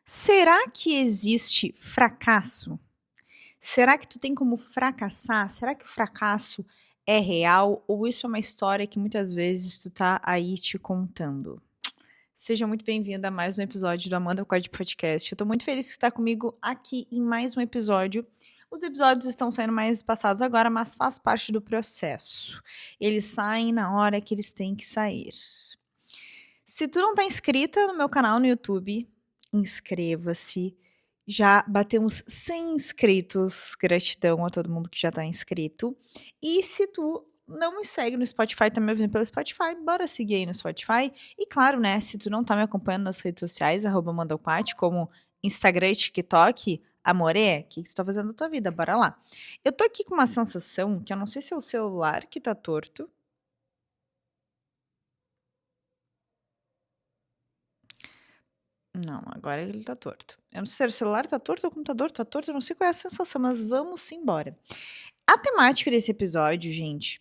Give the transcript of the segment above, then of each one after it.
Será que existe fracasso? Será que tu tem como fracassar? Será que o fracasso é real ou isso é uma história que muitas vezes tu tá aí te contando? Seja muito bem-vinda a mais um episódio do Amanda Code Podcast. Eu tô muito feliz que você tá comigo aqui em mais um episódio. Os episódios estão saindo mais espaçados agora, mas faz parte do processo. Eles saem na hora que eles têm que sair. Se tu não tá inscrita no meu canal no YouTube, inscreva-se. Já batemos 100 inscritos. Gratidão a todo mundo que já tá inscrito. E se tu não me segue no Spotify, tá me ouvindo pelo Spotify, bora seguir aí no Spotify. E claro, né, se tu não tá me acompanhando nas redes sociais, @mandalpati, como Instagram e TikTok, amoré, o que tu tá fazendo na tua vida? Bora lá. Eu tô aqui com uma sensação que eu não sei se é o celular que tá torto. Não, agora ele tá torto. Eu não sei se era o celular tá torto ou o computador tá torto, eu não sei qual é a sensação, mas vamos embora. A temática desse episódio, gente,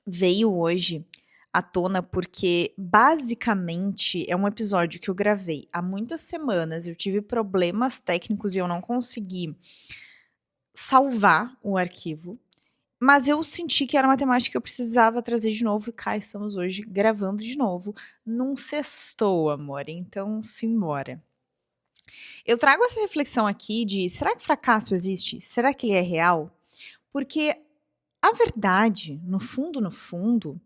veio hoje à tona porque basicamente é um episódio que eu gravei há muitas semanas, eu tive problemas técnicos e eu não consegui salvar o arquivo, mas eu senti que era uma temática que eu precisava trazer de novo e cá estamos hoje gravando de novo num sextou, amor, então simbora. Eu trago essa reflexão aqui de: será que fracasso existe? Será que ele é real? Porque a verdade, no fundo,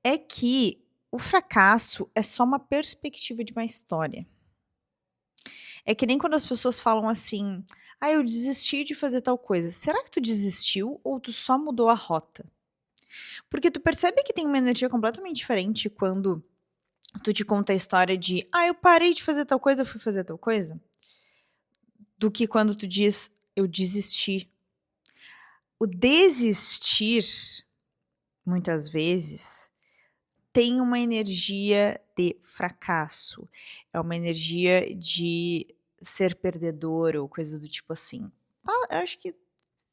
é que o fracasso é só uma perspectiva de uma história. É que nem quando as pessoas falam assim: "Ah, eu desisti de fazer tal coisa". Será que tu desistiu ou tu só mudou a rota? Porque tu percebe que tem uma energia completamente diferente quando tu te conta a história de: "Ah, eu parei de fazer tal coisa, eu fui fazer tal coisa", do que quando tu diz: "Eu desisti". O desistir, muitas vezes, tem uma energia de fracasso, é uma energia de ser perdedor ou coisa do tipo assim. Eu acho que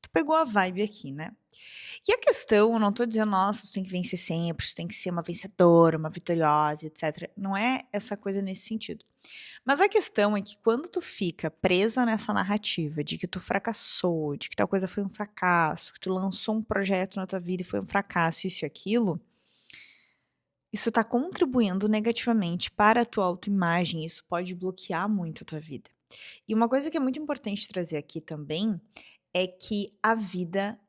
tu pegou a vibe aqui, né. E a questão, eu não tô dizendo: "Nossa, tu tem que vencer sempre, tu tem que ser uma vencedora, uma vitoriosa, etcétera", não é essa coisa nesse sentido. Mas a questão é que quando tu fica presa nessa narrativa de que tu fracassou, de que tal coisa foi um fracasso, que tu lançou um projeto na tua vida e foi um fracasso, isso e aquilo, isso tá contribuindo negativamente para a tua autoimagem, isso pode bloquear muito a tua vida. E uma coisa que é muito importante trazer aqui também, é que a vida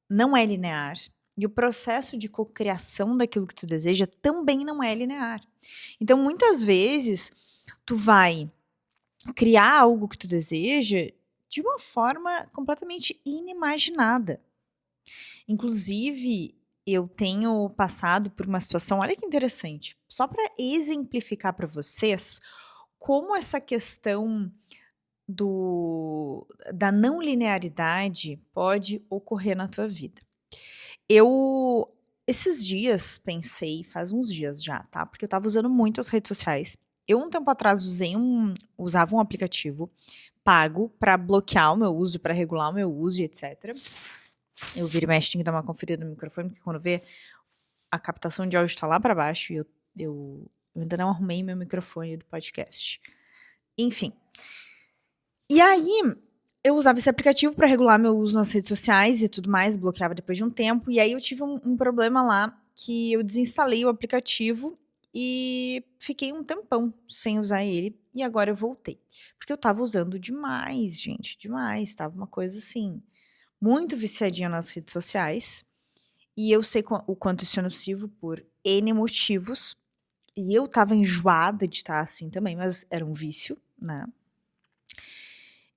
não é linear, e o processo de cocriação daquilo que tu deseja também não é linear. Então muitas vezes, tu vai criar algo que tu deseja de uma forma completamente inimaginada. Inclusive, eu tenho passado por uma situação, olha que interessante, só para exemplificar para vocês como essa questão da não linearidade pode ocorrer na tua vida. Eu esses dias pensei, faz uns dias já, tá, porque eu estava usando muito as redes sociais. Eu um tempo atrás usava um aplicativo pago para bloquear o meu uso, para regular o meu uso e etcétera. Eu viro e mexe tenho que dar uma conferida no microfone, porque quando vê, a captação de áudio tá lá para baixo e eu ainda não arrumei meu microfone do podcast. Enfim. E aí, eu usava esse aplicativo para regular meu uso nas redes sociais e tudo mais, bloqueava depois de um tempo, e aí eu tive um problema lá, que eu desinstalei o aplicativo e fiquei um tempão sem usar ele, e agora eu voltei. Porque eu estava usando demais, gente, demais, estava uma coisa assim, muito viciadinha nas redes sociais, e eu sei o quanto isso é nocivo por N motivos, e eu estava enjoada de estar assim também, mas era um vício, né.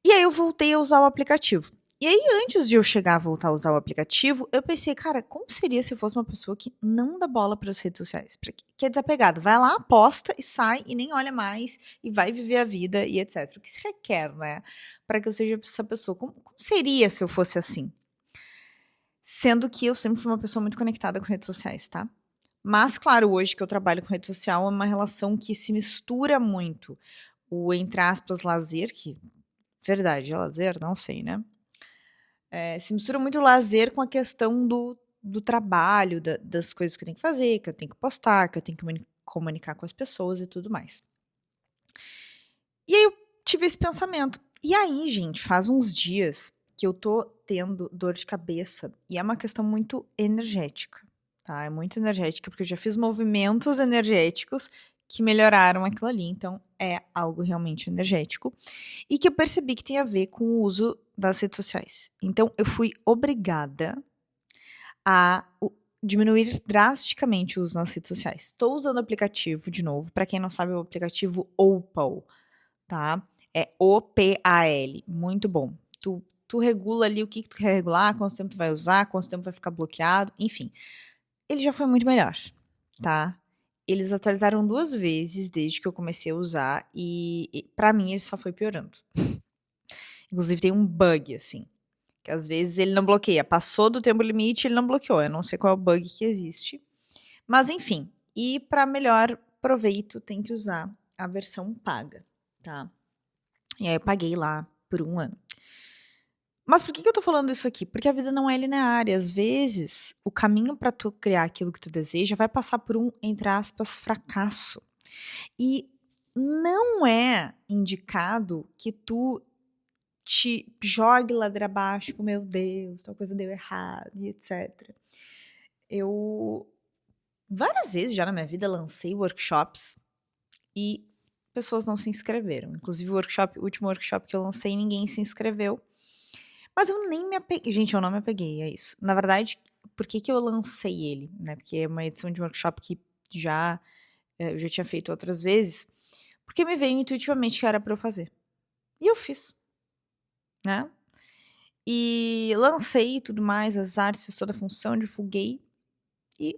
E aí eu voltei a usar o aplicativo. E aí antes de eu chegar a voltar a usar o aplicativo, eu pensei: "Cara, como seria se eu fosse uma pessoa que não dá bola para as redes sociais?", que é desapegado, vai lá, posta e sai e nem olha mais, e vai viver a vida e etcétera. O que se requer, né, para que eu seja essa pessoa? Como seria se eu fosse assim? Sendo que eu sempre fui uma pessoa muito conectada com redes sociais, tá. Mas claro, hoje que eu trabalho com rede social, é uma relação que se mistura muito o, entre aspas, "lazer", que verdade, é lazer? Não sei, né. Se mistura muito o lazer com a questão do trabalho, das coisas que eu tenho que fazer, que eu tenho que postar, que eu tenho que comunicar com as pessoas e tudo mais. E aí tive esse pensamento. E aí, gente, faz uns dias que eu tô tendo dor de cabeça e é uma questão muito energética, tá? É muito energética porque eu já fiz movimentos energéticos que melhoraram aquilo ali, então é algo realmente energético e que eu percebi que tem a ver com o uso das redes sociais. Então eu fui obrigada a diminuir drasticamente o uso nas redes sociais. Estou usando o aplicativo de novo, para quem não sabe, é o aplicativo Opal, tá? É OPAL, muito bom. Tu regula ali o que tu quer regular, quanto tempo tu vai usar, quanto tempo vai ficar bloqueado, enfim. Ele já foi muito melhor, tá? Eles atualizaram 2 vezes desde que eu comecei a usar e pra mim ele só foi piorando. Inclusive tem um bug, assim, que às vezes ele não bloqueia. Passou do tempo limite, ele não bloqueou. Eu não sei qual é o bug que existe. Mas enfim, e para melhor proveito tem que usar a versão paga, tá? E aí eu paguei lá por 1 ano. Mas por que eu tô falando isso aqui? Porque a vida não é linear e às vezes o caminho para tu criar aquilo que tu deseja vai passar por um, entre aspas, fracasso. E não é indicado que tu te jogue ladeira abaixo, tipo, meu Deus, tal coisa deu errado e etc. Eu várias vezes já na minha vida lancei workshops e pessoas não se inscreveram. Inclusive o último workshop que eu lancei, ninguém se inscreveu. Mas eu nem me apeguei. Gente, eu não me apeguei a isso. Na verdade, por que eu lancei ele, né? Porque é uma edição de workshop que eu já tinha feito outras vezes. Porque me veio intuitivamente que era pra eu fazer. E eu fiz, né? E lancei tudo mais, as artes, fiz toda a função, divulguei. E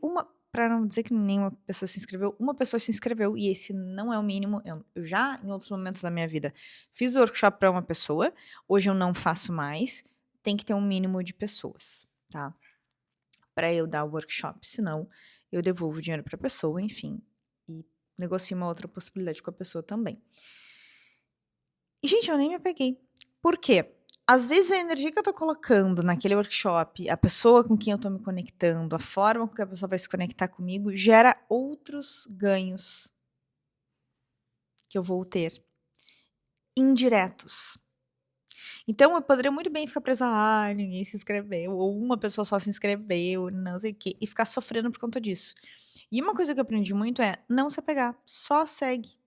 pra não dizer que nenhuma pessoa se inscreveu, uma pessoa se inscreveu. E esse não é o mínimo. Eu já, em outros momentos da minha vida, fiz o workshop pra uma pessoa. Hoje eu não faço mais. Tem que ter um mínimo de pessoas, tá? Pra eu dar o workshop. Senão, eu devolvo o dinheiro pra pessoa, enfim. E negocio uma outra possibilidade com a pessoa também. E, gente, eu nem me apeguei. Por quê? Às vezes a energia que eu tô colocando naquele workshop, a pessoa com quem eu tô me conectando, a forma com que a pessoa vai se conectar comigo, gera outros ganhos que eu vou ter, indiretos. Então eu poderia muito bem ficar presa, ninguém se inscreveu, ou uma pessoa só se inscreveu, não sei o quê, e ficar sofrendo por conta disso. E uma coisa que eu aprendi muito é não se apegar, só segue,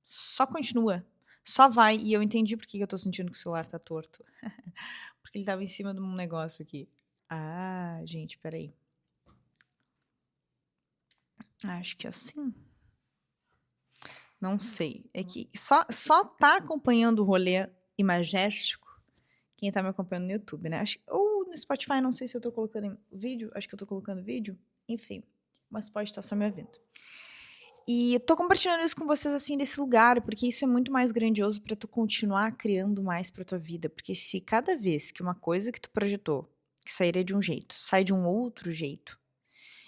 só continua, só vai. E eu entendi por que eu tô sentindo que o celular tá torto. Porque ele tava em cima de um negócio aqui. Ah, gente, peraí. Acho que assim. Não sei. É que só tá acompanhando o rolê imagéstico quem tá me acompanhando no YouTube, né? Ou no Spotify, não sei se eu tô colocando vídeo. Acho que eu tô colocando vídeo. Enfim. Mas pode estar só me ouvindo. E tô compartilhando isso com vocês, assim, desse lugar, porque isso é muito mais grandioso pra tu continuar criando mais pra tua vida. Porque se cada vez que uma coisa que tu projetou, que sairia de um jeito, sai de um outro jeito,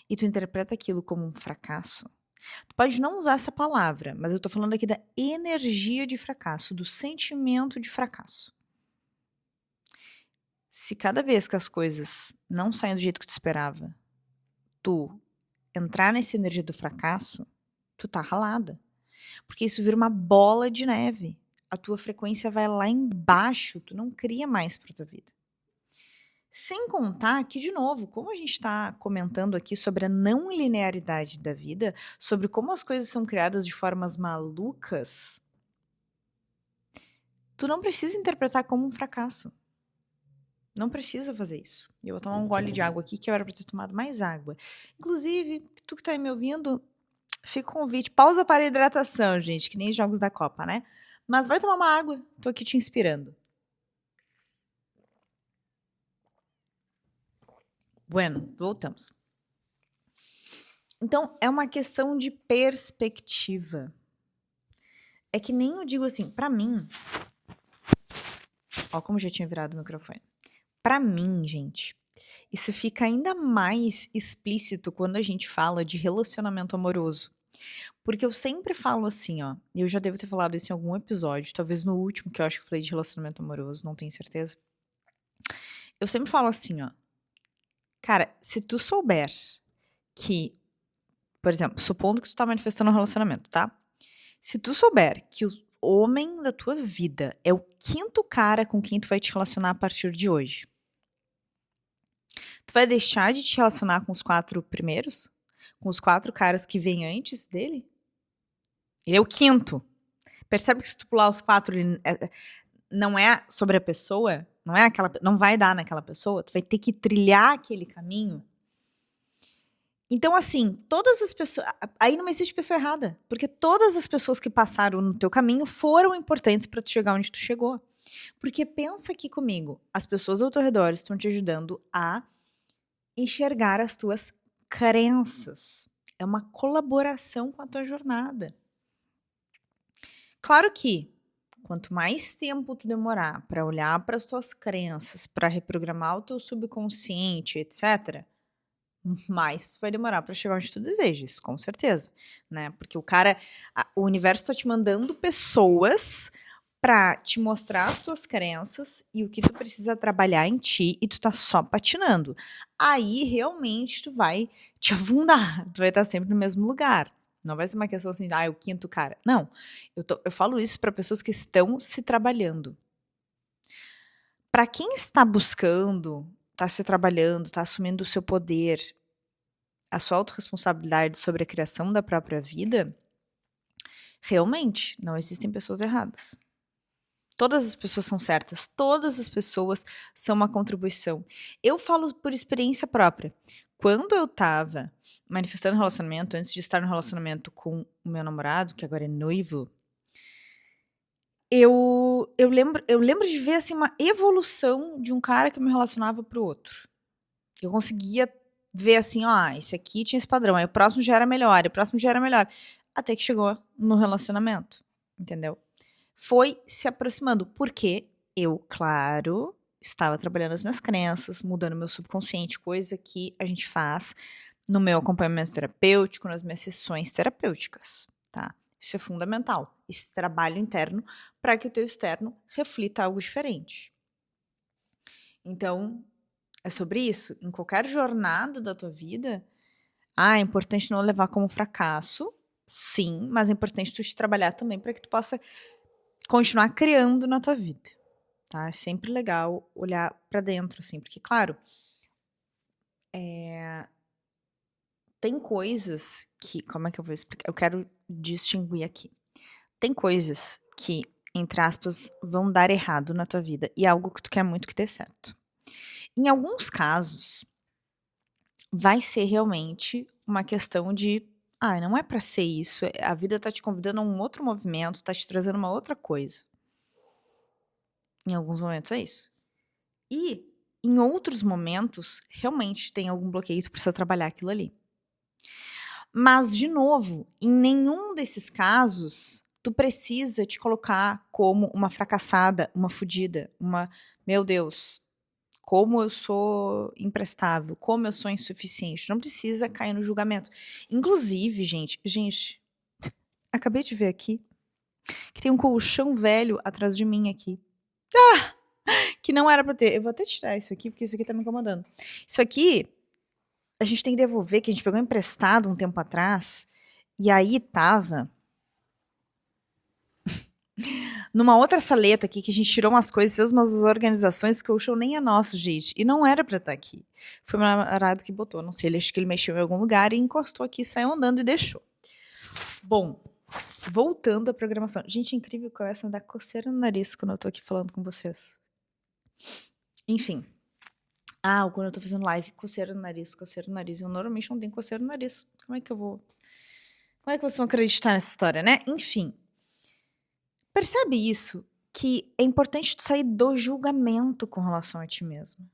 e tu interpreta aquilo como um fracasso, tu pode não usar essa palavra, mas eu tô falando aqui da energia de fracasso, do sentimento de fracasso. Se cada vez que as coisas não saem do jeito que tu esperava, tu entrar nessa energia do fracasso, tu tá ralada. Porque isso vira uma bola de neve. A tua frequência vai lá embaixo, tu não cria mais pra tua vida. Sem contar que, de novo, como a gente está comentando aqui sobre a não linearidade da vida, sobre como as coisas são criadas de formas malucas, tu não precisa interpretar como um fracasso. Não precisa fazer isso. E eu vou tomar um gole de água aqui, que eu era pra ter tomado mais água. Inclusive, tu que tá aí me ouvindo, fica o convite. Pausa para a hidratação, gente, que nem jogos da Copa, né? Mas vai tomar uma água, tô aqui te inspirando. Bueno, voltamos. Então, é uma questão de perspectiva. É que nem eu digo assim, pra mim. Ó, como já tinha virado o microfone. Pra mim, gente, isso fica ainda mais explícito quando a gente fala de relacionamento amoroso. Porque eu sempre falo assim, ó. E eu já devo ter falado isso em algum episódio, talvez no último que eu acho que eu falei de relacionamento amoroso, não tenho certeza. Eu sempre falo assim, ó. Cara, se tu souber que, por exemplo, supondo que tu tá manifestando um relacionamento, tá? Se tu souber que homem da tua vida. É o quinto cara com quem tu vai te relacionar a partir de hoje. Tu vai deixar de te relacionar com os 4 primeiros? Com os 4 caras que vêm antes dele? Ele é o quinto. Percebe que se tu pular os 4, não é sobre a pessoa, não vai dar naquela pessoa, tu vai ter que trilhar aquele caminho. Então, assim, todas as pessoas. Aí não existe pessoa errada, porque todas as pessoas que passaram no teu caminho foram importantes para tu chegar onde tu chegou. Porque pensa aqui comigo, as pessoas ao teu redor estão te ajudando a enxergar as tuas crenças. É uma colaboração com a tua jornada. Claro que quanto mais tempo tu demorar para olhar para as tuas crenças, para reprogramar o teu subconsciente, etc., mais tu vai demorar para chegar onde tu desejas, com certeza, né? Porque o universo tá te mandando pessoas pra te mostrar as tuas crenças e o que tu precisa trabalhar em ti e tu tá só patinando. Aí realmente tu vai te afundar, tu vai estar sempre no mesmo lugar. Não vai ser uma questão assim, o quinto cara. Não, eu falo isso para pessoas que estão se trabalhando. Para quem está buscando, está se trabalhando, está assumindo o seu poder, a sua autorresponsabilidade sobre a criação da própria vida, realmente não existem pessoas erradas. Todas as pessoas são certas, todas as pessoas são uma contribuição. Eu falo por experiência própria. Quando eu tava manifestando relacionamento, antes de estar no relacionamento com o meu namorado, que agora é noivo, eu lembro de ver assim uma evolução de um cara que me relacionava pro outro. Eu conseguia ver assim, esse aqui tinha esse padrão, aí o próximo já era melhor, o próximo já era melhor. Até que chegou no relacionamento, entendeu? Foi se aproximando, porque eu, claro, estava trabalhando as minhas crenças, mudando meu subconsciente, coisa que a gente faz no meu acompanhamento terapêutico, nas minhas sessões terapêuticas, tá? Isso é fundamental, esse trabalho interno, para que o teu externo reflita algo diferente. Então, é sobre isso. Em qualquer jornada da tua vida, é importante não levar como fracasso, sim, mas é importante tu te trabalhar também para que tu possa continuar criando na tua vida, tá? É sempre legal olhar para dentro, assim, porque, claro, tem coisas que, como é que eu vou explicar? Eu quero distinguir aqui. Tem coisas que, entre aspas, vão dar errado na tua vida e é algo que tu quer muito que dê certo. Em alguns casos, vai ser realmente uma questão de, não é pra ser isso, a vida tá te convidando a um outro movimento, tá te trazendo uma outra coisa. Em alguns momentos é isso. E em outros momentos, realmente tem algum bloqueio, tu precisa trabalhar aquilo ali. Mas, de novo, em nenhum desses casos, tu precisa te colocar como uma fracassada, uma fudida, meu Deus, como eu sou imprestável, como eu sou insuficiente. Não precisa cair no julgamento. Inclusive, gente, acabei de ver aqui que tem um colchão velho atrás de mim aqui. Que não era pra ter. Eu vou até tirar isso aqui, porque isso aqui tá me incomodando. Isso aqui, a gente tem que devolver, que a gente pegou emprestado um tempo atrás, e aí tava numa outra saleta aqui, que a gente tirou umas coisas, fez umas organizações, que o show nem é nosso, gente. E não era pra estar aqui. Foi o meu namorado que botou, não sei, acho que ele mexeu em algum lugar e encostou aqui, saiu andando e deixou. Bom, voltando à programação. Gente, é incrível que eu essa dar coceira no nariz quando eu tô aqui falando com vocês. Enfim. Quando eu tô fazendo live, coceira no nariz, coceira no nariz. Eu normalmente não tenho coceira no nariz. Como é que vocês vão acreditar nessa história, né? Enfim. Percebe isso? Que é importante tu sair do julgamento com relação a ti mesmo.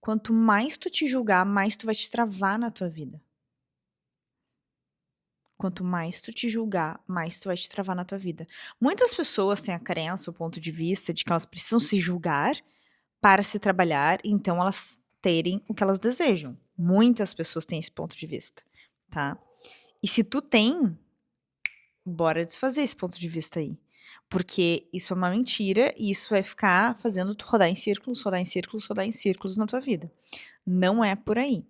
Quanto mais tu te julgar, mais tu vai te travar na tua vida. Quanto mais tu te julgar, mais tu vai te travar na tua vida. Muitas pessoas têm a crença, o ponto de vista de que elas precisam se julgar para se trabalhar, então elas terem o que elas desejam. Muitas pessoas têm esse ponto de vista, tá? E se tu tem, bora desfazer esse ponto de vista aí. Porque isso é uma mentira e isso vai ficar fazendo tu rodar em círculos, rodar em círculos, rodar em círculos na tua vida. Não é por aí.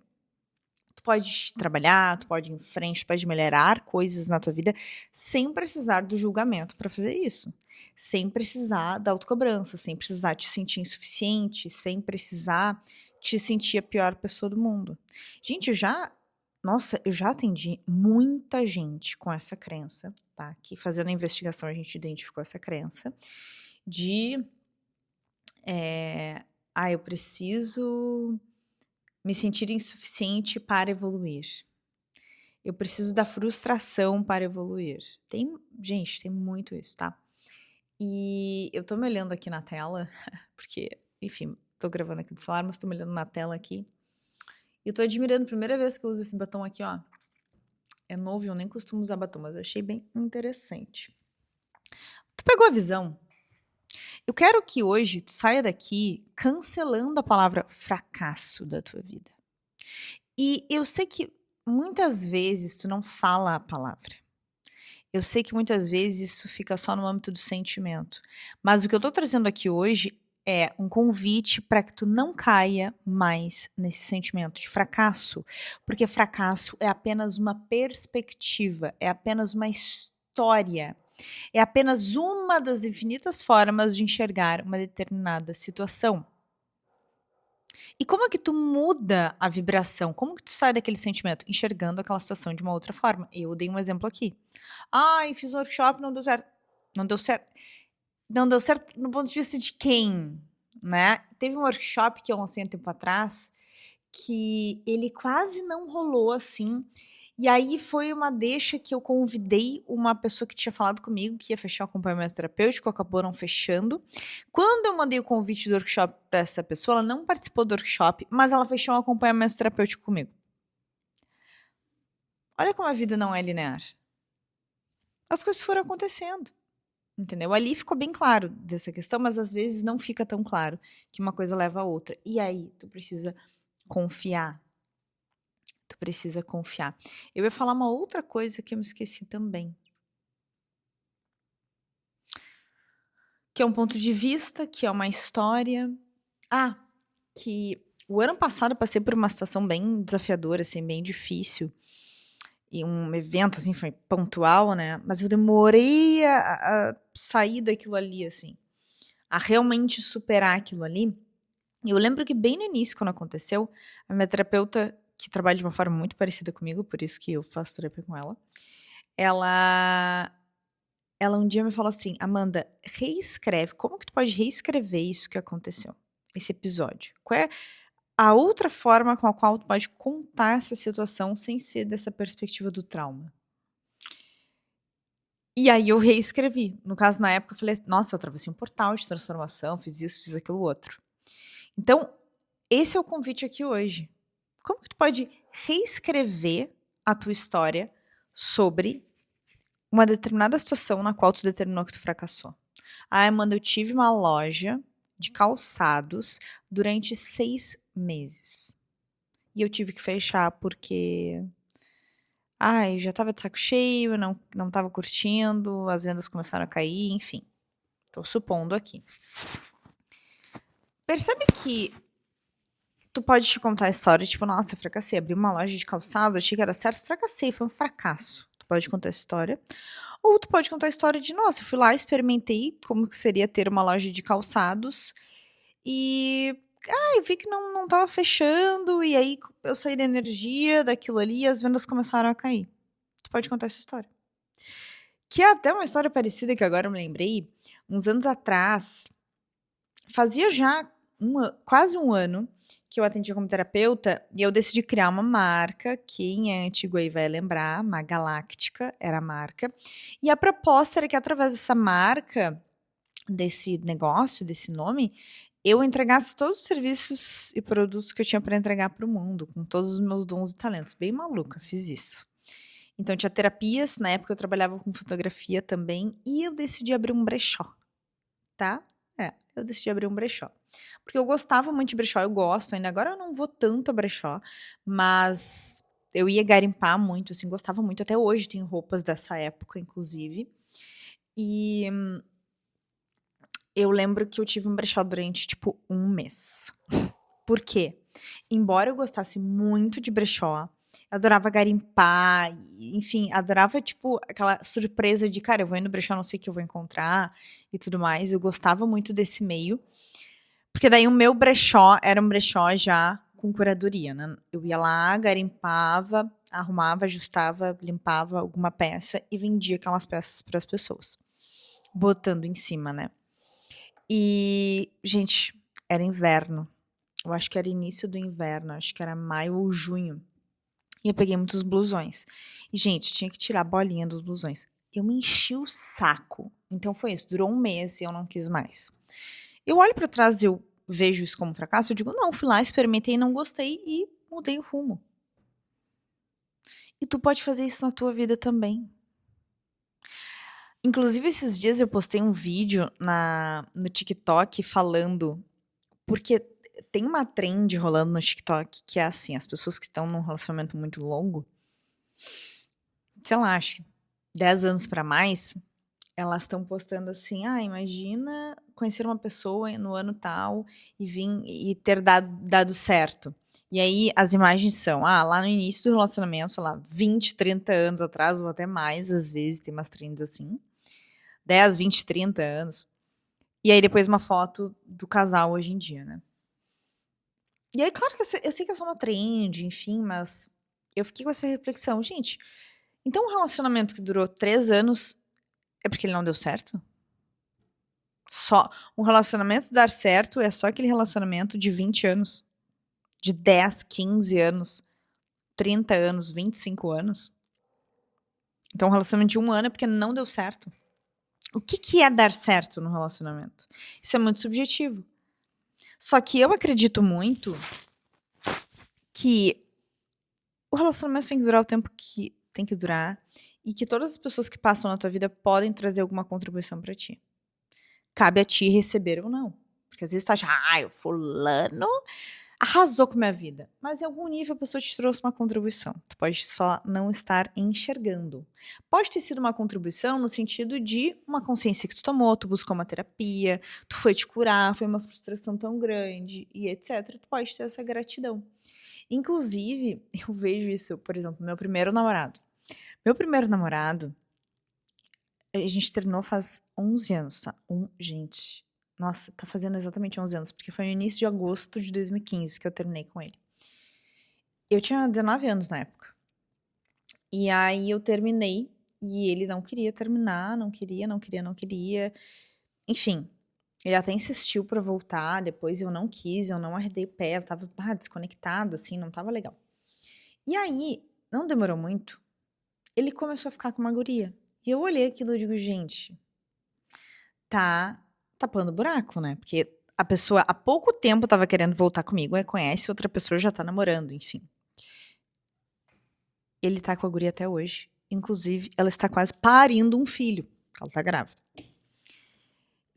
Tu pode trabalhar, tu pode ir em frente, tu pode melhorar coisas na tua vida sem precisar do julgamento para fazer isso. Sem precisar da autocobrança, sem precisar te sentir insuficiente, sem precisar te sentir a pior pessoa do mundo. Gente, eu já atendi muita gente com essa crença, tá? Que fazendo a investigação a gente identificou essa crença de, eu preciso me sentir insuficiente para evoluir. Eu preciso da frustração para evoluir. Gente, tem muito isso, tá? E eu tô me olhando aqui na tela, porque, enfim, tô gravando aqui do celular, mas tô me olhando na tela aqui. E eu tô admirando, primeira vez que eu uso esse batom aqui, ó. É novo, eu nem costumo usar batom, mas eu achei bem interessante. Tu pegou a visão? Eu quero que hoje tu saia daqui cancelando a palavra fracasso da tua vida. E eu sei que muitas vezes tu não fala a palavra. Eu sei que muitas vezes isso fica só no âmbito do sentimento. Mas o que eu tô trazendo aqui hoje é um convite para que tu não caia mais nesse sentimento de fracasso, porque fracasso é apenas uma perspectiva, é apenas uma história, é apenas uma das infinitas formas de enxergar uma determinada situação. E como é que tu muda a vibração? Como que tu sai daquele sentimento? Enxergando aquela situação de uma outra forma. Eu dei um exemplo aqui. Ai, fiz um workshop, não deu certo. Não deu certo. Não deu certo no ponto de vista de quem, né? Teve um workshop que eu lancei um tempo atrás que ele quase não rolou assim. E aí foi uma deixa que eu convidei uma pessoa que tinha falado comigo que ia fechar o acompanhamento terapêutico, acabou não fechando. Quando eu mandei o convite do workshop para essa pessoa, ela não participou do workshop, mas ela fechou um acompanhamento terapêutico comigo. Olha como a vida não é linear. As coisas foram acontecendo, entendeu? Ali ficou bem claro dessa questão, mas às vezes não fica tão claro que uma coisa leva a outra. E aí, tu precisa confiar. Tu precisa confiar. Eu ia falar uma outra coisa que eu me esqueci também. Que é um ponto de vista, que é uma história. Que o ano passado eu passei por uma situação bem desafiadora, assim, bem difícil. E um evento, assim, foi pontual, né? Mas eu demorei a sair daquilo ali, assim. A realmente superar aquilo ali. E eu lembro que bem no início, quando aconteceu, a minha terapeuta, que trabalha de uma forma muito parecida comigo, por isso que eu faço terapia com ela um dia me falou assim: Amanda, reescreve. Como que tu pode reescrever isso que aconteceu? Esse episódio? Qual é a outra forma com a qual tu pode contar essa situação sem ser dessa perspectiva do trauma? E aí eu reescrevi. No caso, na época, eu falei: nossa, eu atravessei um portal de transformação, fiz isso, fiz aquilo outro. Então, esse é o convite aqui hoje. Como que tu pode reescrever a tua história sobre uma determinada situação na qual tu determinou que tu fracassou? Amanda, eu tive uma loja de calçados durante 6 meses. E eu tive que fechar porque eu já estava de saco cheio, não estava curtindo, as vendas começaram a cair, enfim. Tô supondo aqui. Percebe que tu pode te contar a história, tipo, nossa, eu fracassei, abri uma loja de calçados, achei que era certo, fracassei, foi um fracasso. Tu pode contar essa história. Ou tu pode contar a história de, nossa, eu fui lá, experimentei como que seria ter uma loja de calçados e eu vi que não tava fechando, e aí eu saí da energia daquilo ali e as vendas começaram a cair. Tu pode contar essa história. Que é até uma história parecida que agora eu me lembrei. Uns anos atrás, fazia já quase um ano que eu atendia como terapeuta e eu decidi criar uma marca. Quem é antigo aí vai lembrar, uma Galáctica era a marca. E a proposta era que através dessa marca, desse negócio, desse nome, eu entregasse todos os serviços e produtos que eu tinha para entregar para o mundo, com todos os meus dons e talentos. Bem maluca, fiz isso. Então tinha terapias, na época eu trabalhava com fotografia também, e eu decidi abrir um brechó, tá? Eu decidi abrir um brechó. Porque eu gostava muito de brechó, eu gosto ainda. Agora eu não vou tanto a brechó, mas eu ia garimpar muito, assim, gostava muito. Até hoje tenho roupas dessa época, inclusive. E eu lembro que eu tive um brechó durante, tipo, um mês. Por quê? Embora eu gostasse muito de brechó, adorava garimpar, enfim, adorava, tipo, aquela surpresa de, cara, eu vou ir no brechó, não sei o que eu vou encontrar e tudo mais. Eu gostava muito desse meio, porque daí o meu brechó era um brechó já com curadoria, né? Eu ia lá, garimpava, arrumava, ajustava, limpava alguma peça e vendia aquelas peças para as pessoas, botando em cima, né? E, gente, era inverno. Eu acho que era início do inverno, acho que era maio ou junho. E eu peguei muitos blusões. E, gente, tinha que tirar a bolinha dos blusões. Eu me enchi o saco. Então foi isso, durou um mês e eu não quis mais. Eu olho pra trás e eu vejo isso como fracasso, eu digo, não, fui lá, experimentei, não gostei e mudei o rumo. E tu pode fazer isso na tua vida também. Inclusive, esses dias eu postei um vídeo no TikTok falando, porque tem uma trend rolando no TikTok que é assim, as pessoas que estão num relacionamento muito longo, sei lá, acho que 10 anos pra mais, elas estão postando assim, ah, imagina conhecer uma pessoa no ano tal e vir e ter dado certo. E aí as imagens são, lá no início do relacionamento, sei lá, 20, 30 anos atrás, ou até mais, às vezes, tem umas trends assim, 10, 20, 30 anos. E aí depois uma foto do casal hoje em dia, né? E aí, claro que eu sei que é só uma trend, enfim, mas eu fiquei com essa reflexão, gente, então um relacionamento que durou 3 anos é porque ele não deu certo? Só um relacionamento dar certo é só aquele relacionamento de 20 anos, de 10, 15 anos, 30 anos, 25 anos. Então, um relacionamento de 1 ano é porque não deu certo. O que é dar certo no relacionamento? Isso é muito subjetivo. Só que eu acredito muito que o relacionamento tem que durar o tempo que tem que durar e que todas as pessoas que passam na tua vida podem trazer alguma contribuição pra ti. Cabe a ti receber ou não. Porque às vezes tu acha, o fulano arrasou com a minha vida. Mas em algum nível a pessoa te trouxe uma contribuição. Tu pode só não estar enxergando. Pode ter sido uma contribuição no sentido de uma consciência que tu tomou, tu buscou uma terapia, tu foi te curar, foi uma frustração tão grande e etc. Tu pode ter essa gratidão. Inclusive, eu vejo isso, por exemplo, meu primeiro namorado. Meu primeiro namorado, a gente terminou faz 11 anos, tá? Gente, nossa, tá fazendo exatamente 11 anos, porque foi no início de agosto de 2015 que eu terminei com ele. Eu tinha 19 anos na época. E aí eu terminei e ele não queria terminar, não queria. Enfim, ele até insistiu pra voltar, depois eu não quis, eu não arredei o pé, eu tava desconectada, assim, não tava legal. E aí, não demorou muito, ele começou a ficar com uma guria. E eu olhei aquilo e digo, gente, tá tapando buraco, né? Porque a pessoa há pouco tempo tava querendo voltar comigo, aí conhece outra pessoa, já tá namorando, enfim. Ele tá com a guria até hoje. Inclusive, ela está quase parindo um filho. Ela tá grávida.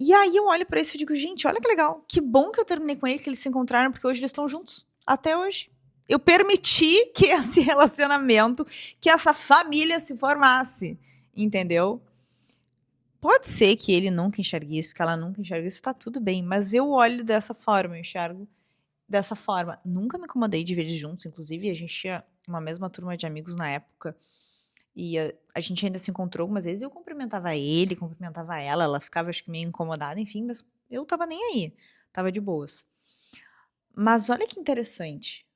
E aí eu olho pra isso e digo, gente, olha que legal. Que bom que eu terminei com ele, que eles se encontraram, porque hoje eles estão juntos. Até hoje. Eu permiti que esse relacionamento, que essa família se formasse. Entendeu? Pode ser que ele nunca enxergue isso, que ela nunca enxergue isso, tá tudo bem. Mas eu olho dessa forma, eu enxergo dessa forma. Nunca me incomodei de ver eles juntos, inclusive a gente tinha uma mesma turma de amigos na época. E a gente ainda se encontrou algumas vezes, eu cumprimentava ele, cumprimentava ela ficava acho que meio incomodada, enfim, mas eu tava nem aí, tava de boas. Mas olha que interessante.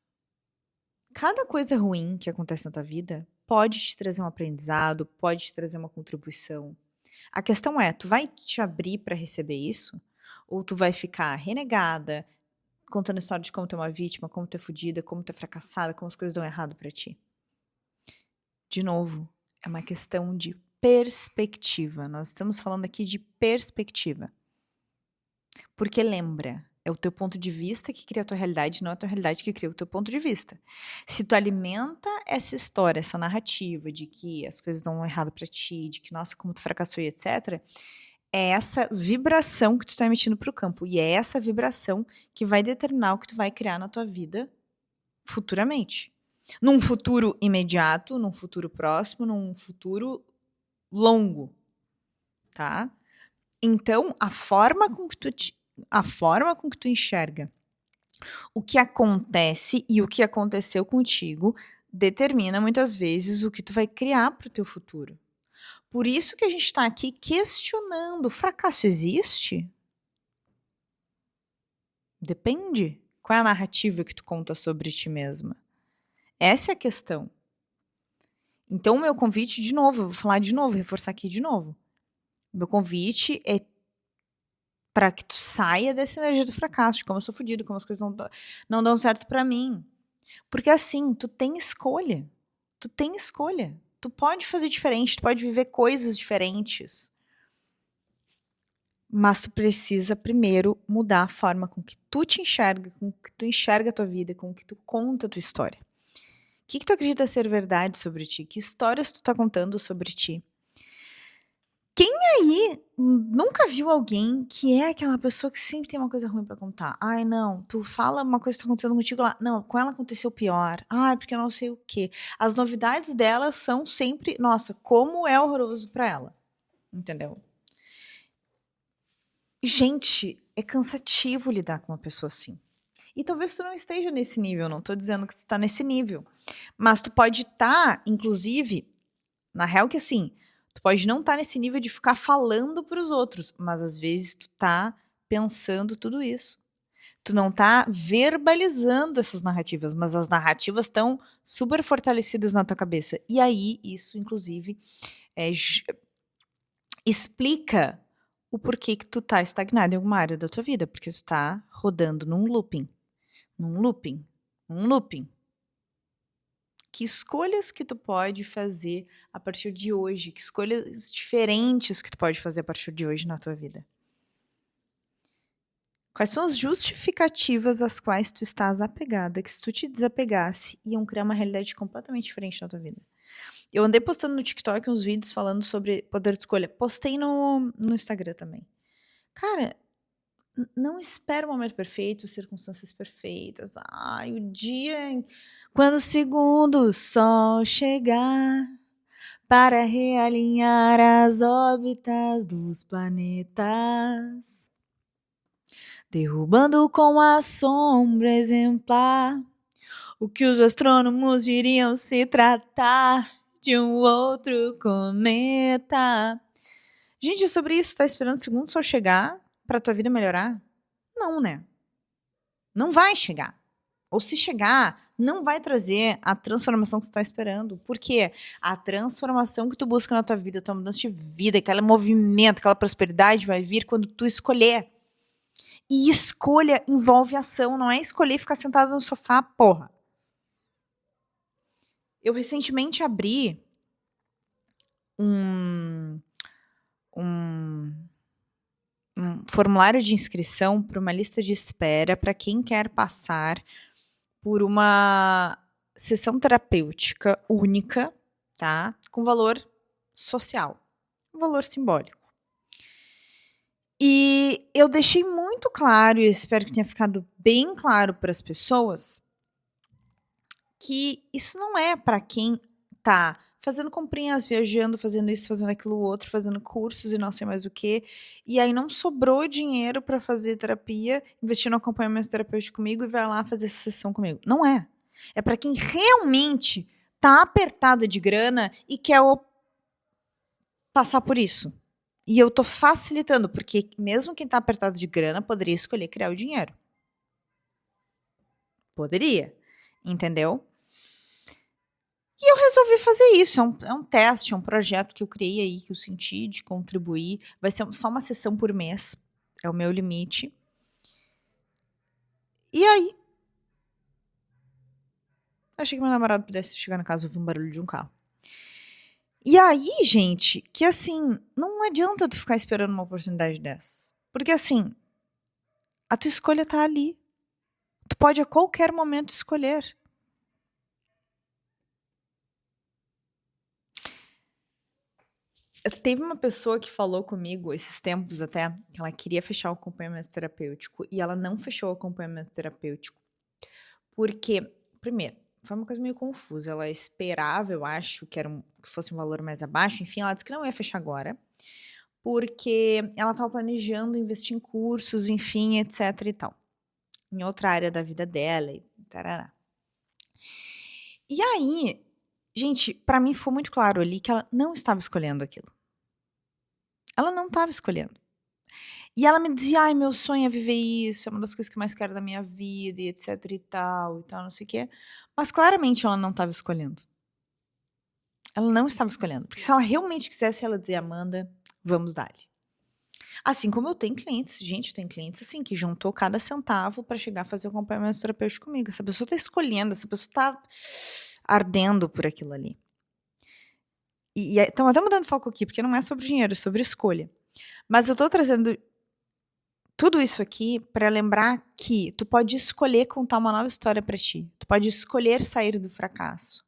Cada coisa ruim que acontece na tua vida pode te trazer um aprendizado, pode te trazer uma contribuição. A questão é, tu vai te abrir pra receber isso? Ou tu vai ficar renegada, contando história de como tu é uma vítima, como tu é fodida, como tu é fracassada, como as coisas dão errado pra ti? De novo, é uma questão de perspectiva. Nós estamos falando aqui de perspectiva. Porque lembra, é o teu ponto de vista que cria a tua realidade, não é a tua realidade que cria o teu ponto de vista. Se tu alimenta essa história, essa narrativa de que as coisas dão errado pra ti, de que, nossa, como tu fracassou e etc., é essa vibração que tu tá emitindo pro campo. E é essa vibração que vai determinar o que tu vai criar na tua vida futuramente. Num futuro imediato, num futuro próximo, num futuro longo, tá? Então, a forma com que tu enxerga o que acontece e o que aconteceu contigo determina muitas vezes o que tu vai criar para o teu futuro. Por isso que a gente está aqui questionando: o fracasso existe? Depende. Qual é a narrativa que tu conta sobre ti mesma? Essa é a questão. Então, o meu convite, de novo, eu vou falar de novo, reforçar aqui de novo. O meu convite é para que tu saia dessa energia do fracasso, de como eu sou fodido, como as coisas não dão certo para mim. Porque assim, tu tem escolha. Tu tem escolha. Tu pode fazer diferente, tu pode viver coisas diferentes. Mas tu precisa primeiro mudar a forma com que tu te enxerga, com que tu enxerga a tua vida, com que tu conta a tua história. O que tu acredita ser verdade sobre ti? Que histórias tu tá contando sobre ti? Quem aí nunca viu alguém que é aquela pessoa que sempre tem uma coisa ruim pra contar? Ai, não, tu fala uma coisa que tá acontecendo contigo lá. Não, com ela aconteceu pior. Ai, porque eu não sei o quê. As novidades dela são sempre, nossa, como é horroroso pra ela. Entendeu? Gente, é cansativo lidar com uma pessoa assim. E talvez tu não esteja nesse nível, não tô dizendo que tu tá nesse nível. Mas tu pode estar, inclusive, na real que assim, tu pode não estar nesse nível de ficar falando pros outros, mas às vezes tu tá pensando tudo isso. Tu não tá verbalizando essas narrativas, mas as narrativas estão super fortalecidas na tua cabeça. E aí, isso, inclusive, explica o porquê que tu tá estagnado em alguma área da tua vida, porque tu tá rodando num looping. Num looping. Num looping. Que escolhas que tu pode fazer a partir de hoje? Que escolhas diferentes que tu pode fazer a partir de hoje na tua vida? Quais são as justificativas às quais tu estás apegada, que se tu te desapegasse, iam criar uma realidade completamente diferente na tua vida? Eu andei postando no TikTok uns vídeos falando sobre poder de escolha. Postei no Instagram também. Cara, não espera o momento perfeito, circunstâncias perfeitas. Ai, o dia quando o segundo sol chegar para realinhar as órbitas dos planetas, derrubando com a sombra exemplar o que os astrônomos diriam se tratar de um outro cometa. Gente, é sobre isso. Tá esperando o segundo sol chegar pra tua vida melhorar? Não, né? Não vai chegar. Ou se chegar, não vai trazer a transformação que tu tá esperando. Por quê? A transformação que tu busca na tua vida, a tua mudança de vida, aquele movimento, aquela prosperidade vai vir quando tu escolher. E escolha envolve ação, não é escolher e ficar sentado no sofá, porra. Eu recentemente abri um formulário de inscrição para uma lista de espera para quem quer passar por uma sessão terapêutica única, tá? Com valor social, um valor simbólico. E eu deixei muito claro, e espero que tenha ficado bem claro para as pessoas, que isso não é para quem tá fazendo comprinhas, viajando, fazendo isso, fazendo aquilo outro, fazendo cursos e não sei mais o que, e aí não sobrou dinheiro para fazer terapia, investir no acompanhamento terapêutico comigo e vai lá fazer essa sessão comigo. Não é. É para quem realmente tá apertada de grana e quer passar por isso. E eu tô facilitando, porque mesmo quem tá apertado de grana poderia escolher criar o dinheiro. Poderia. Entendeu? E eu resolvi fazer isso. É um teste, é um projeto que eu criei aí, que eu senti de contribuir. Vai ser só uma sessão por mês. É o meu limite. E aí? Achei que meu namorado pudesse chegar na casa e ouvir um barulho de um carro. E aí, gente, que assim, não adianta tu ficar esperando uma oportunidade dessa. Porque assim, a tua escolha tá ali. Tu pode a qualquer momento escolher. Teve uma pessoa que falou comigo esses tempos até que ela queria fechar o acompanhamento terapêutico e ela não fechou o acompanhamento terapêutico. Porque, primeiro, foi uma coisa meio confusa. Ela esperava, eu acho, que fosse um valor mais abaixo. Enfim, ela disse que não ia fechar agora. Porque ela estava planejando investir em cursos, enfim, etc e tal. Em outra área da vida dela e tarará. E aí, gente, pra mim foi muito claro ali que ela não estava escolhendo aquilo. Ela não estava escolhendo. E ela me dizia: "Ai, meu sonho é viver isso, é uma das coisas que eu mais quero da minha vida e etc e tal, não sei o quê". Mas claramente ela não estava escolhendo. Ela não estava escolhendo, porque se ela realmente quisesse, ela dizia: "Amanda, vamos dar-lhe". Assim como eu tenho clientes, gente, eu tenho clientes assim que juntou cada centavo pra chegar a fazer o acompanhamento terapêutico comigo. Essa pessoa tá escolhendo, essa pessoa tá ardendo por aquilo ali. E estamos até mudando foco aqui, porque não é sobre dinheiro, é sobre escolha. Mas eu tô trazendo tudo isso aqui pra lembrar que tu pode escolher contar uma nova história pra ti. Tu pode escolher sair do fracasso.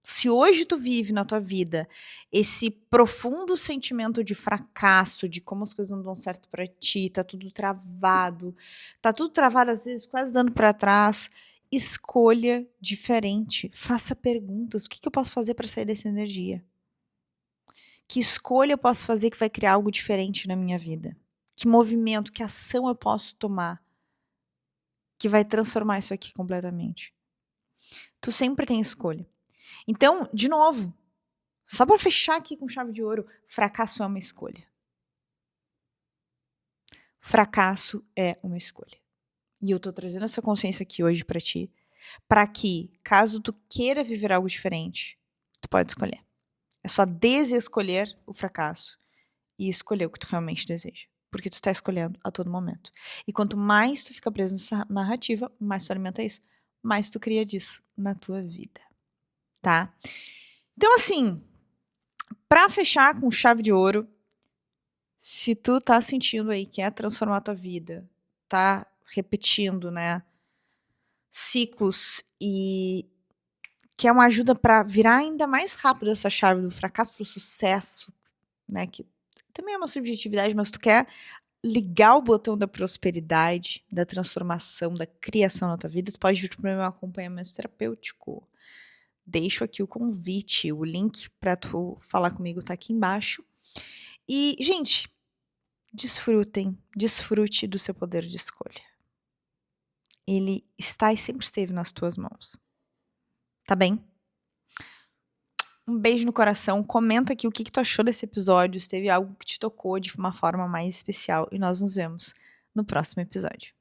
Se hoje tu vive na tua vida esse profundo sentimento de fracasso, de como as coisas não dão certo pra ti, tá tudo travado às vezes quase dando pra trás, escolha diferente, faça perguntas, o que que eu posso fazer pra sair dessa energia? Que escolha eu posso fazer que vai criar algo diferente na minha vida? Que movimento, que ação eu posso tomar que vai transformar isso aqui completamente? Tu sempre tem escolha. Então, de novo, só pra fechar aqui com chave de ouro, fracasso é uma escolha. Fracasso é uma escolha. E eu tô trazendo essa consciência aqui hoje pra ti, pra que, caso tu queira viver algo diferente, tu pode escolher. É só desescolher o fracasso e escolher o que tu realmente deseja. Porque tu tá escolhendo a todo momento. E quanto mais tu fica preso nessa narrativa, mais tu alimenta isso, mais tu cria disso na tua vida, tá? Então, assim, pra fechar com chave de ouro, se tu tá sentindo aí que quer transformar tua vida, tá repetindo, né, ciclos e quer uma ajuda pra virar ainda mais rápido essa chave do fracasso pro sucesso, né, que também é uma subjetividade, mas tu quer ligar o botão da prosperidade, da transformação, da criação na tua vida, tu pode vir pro meu acompanhamento terapêutico. Deixo aqui o convite, o link pra tu falar comigo tá aqui embaixo. E, gente, desfrute do seu poder de escolha. Ele está e sempre esteve nas tuas mãos. Tá bem? Um beijo no coração. Comenta aqui o que tu achou desse episódio, se teve algo que te tocou de uma forma mais especial. E nós nos vemos no próximo episódio.